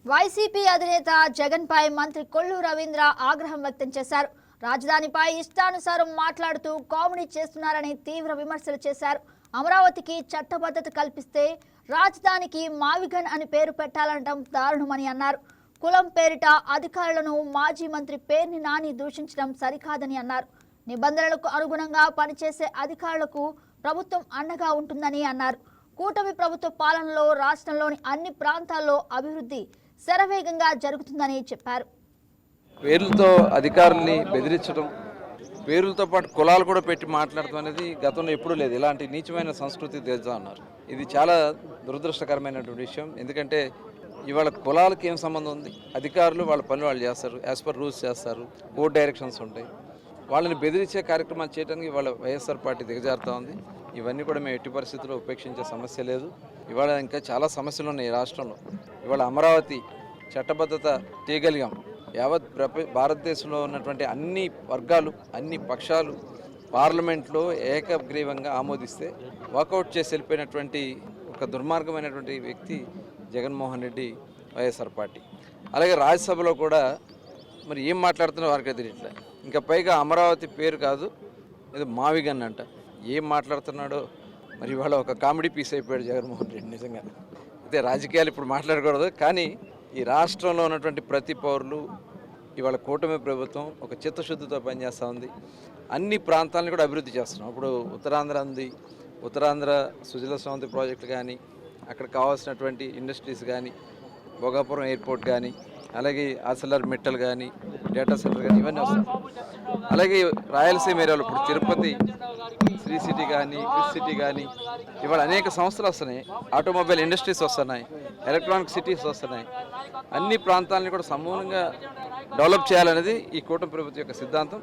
YCP అధినేత జగన్ పై మంత్రి కొల్లు రవీంద్ర ఆగ్రహం వ్యక్తం చేశారు. రాజధానిపై ఇష్టానుసారం మాట్లాడుతూ కామెడీ చేస్తున్నారని తీవ్ర విమర్శలు చేశారు. అమరావతికి చట్టబద్ధత కల్పిస్తే రాజధానికి మావిగన్ అని పేరు పెట్టాలంటం దారుణమని అన్నారు. కులం పేరిట అధికారులను మాజీ మంత్రి పేర్ని నాని దూషించడం సరికాదని అన్నారు. నిబంధనలకు అనుగుణంగా పనిచేసే అధికారులకు ప్రభుత్వం అండగా ఉంటుందని అన్నారు. కూటమి ప్రభుత్వ పాలనలో రాష్ట్రంలోని అన్ని ప్రాంతాల్లో అభివృద్ధి శరవేగంగా జరుగుతుందని చెప్పారు. పేర్లతో అధికారుల్ని బెదిరించడం, పేర్లతో పాటు కులాలు కూడా పెట్టి మాట్లాడటం అనేది గతంలో ఎప్పుడూ లేదు. ఇలాంటి నీచమైన సంస్కృతి తెలుసా అన్నారు. ఇది చాలా దురదృష్టకరమైనటువంటి విషయం. ఎందుకంటే ఇవాళ కులాలకి ఏం సంబంధం ఉంది? అధికారులు వాళ్ళ పనులు వాళ్ళు చేస్తారు, యాజ్ పర్ రూల్స్ చేస్తారు, కోర్ట్ డైరెక్షన్స్ ఉంటాయి. వాళ్ళని బెదిరించే కార్యక్రమాలు చేయడానికి వాళ్ళ వైఎస్ఆర్ పార్టీ దిగజారుతూ ఉంది. ఇవన్నీ కూడా మేము ఎట్టి పరిస్థితుల్లో ఉపేక్షించే సమస్య లేదు. ఇవాళ ఇంకా చాలా సమస్యలు ఉన్నాయి ఈ రాష్ట్రంలో. ఇవాళ అమరావతి చట్టబద్ధత చేయగలిగాం. యావత్ భారతదేశంలో ఉన్నటువంటి అన్ని వర్గాలు, అన్ని పక్షాలు పార్లమెంట్లో ఏకగ్రీవంగా ఆమోదిస్తే వాకౌట్ చేసి వెళ్ళిపోయినటువంటి ఒక దుర్మార్గమైనటువంటి వ్యక్తి జగన్మోహన్ రెడ్డి, వైఎస్ఆర్ పార్టీ. అలాగే రాజ్యసభలో కూడా మరి ఏం మాట్లాడుతున్నా వారికి తెలియట్లే. ఇంకా పైగా అమరావతి పేరు కాదు, ఏదో మావిగన్ అంట. ఏం మాట్లాడుతున్నాడో మరి ఇవాళ ఒక కామెడీ పీస్ అయిపోయాడు జగన్మోహన్ రెడ్డి. నిజంగా అయితే రాజకీయాలు ఇప్పుడు మాట్లాడకూడదు, కానీ ఈ రాష్ట్రంలో ఉన్నటువంటి ప్రతి పౌరులు ఇవాళ కూటమి ప్రభుత్వం ఒక చిత్తశుద్ధితో పనిచేస్తూ ఉంది. అన్ని ప్రాంతాలను కూడా అభివృద్ధి చేస్తున్నాం. ఇప్పుడు ఉత్తరాంధ్ర ఉంది, ఉత్తరాంధ్ర సుజల స్రవంతి ప్రాజెక్టు కానీ, అక్కడ కావాల్సినటువంటి ఇండస్ట్రీస్ కానీ, భోగాపురం ఎయిర్పోర్ట్ కానీ, అలాగే ఆర్సెలర్ మెటల్ కానీ, డేటా సెంటర్ కానీ, ఇవన్నీ వస్తాయి. అలాగే రాయలసీమ ఏరియాలో ఇప్పుడు తిరుపతి శ్రీ సిటీ కానీ, క్రిస్ సిటీ కానీ, ఇవాళ అనేక సంస్థలు వస్తున్నాయి. ఆటోమొబైల్ ఇండస్ట్రీస్ వస్తున్నాయి, ఎలక్ట్రానిక్ సిటీస్ వస్తున్నాయి. అన్ని ప్రాంతాలని కూడా సమూలంగా డెవలప్ చేయాలనేది ఈ కూటమి ప్రభుత్వం యొక్క సిద్ధాంతం.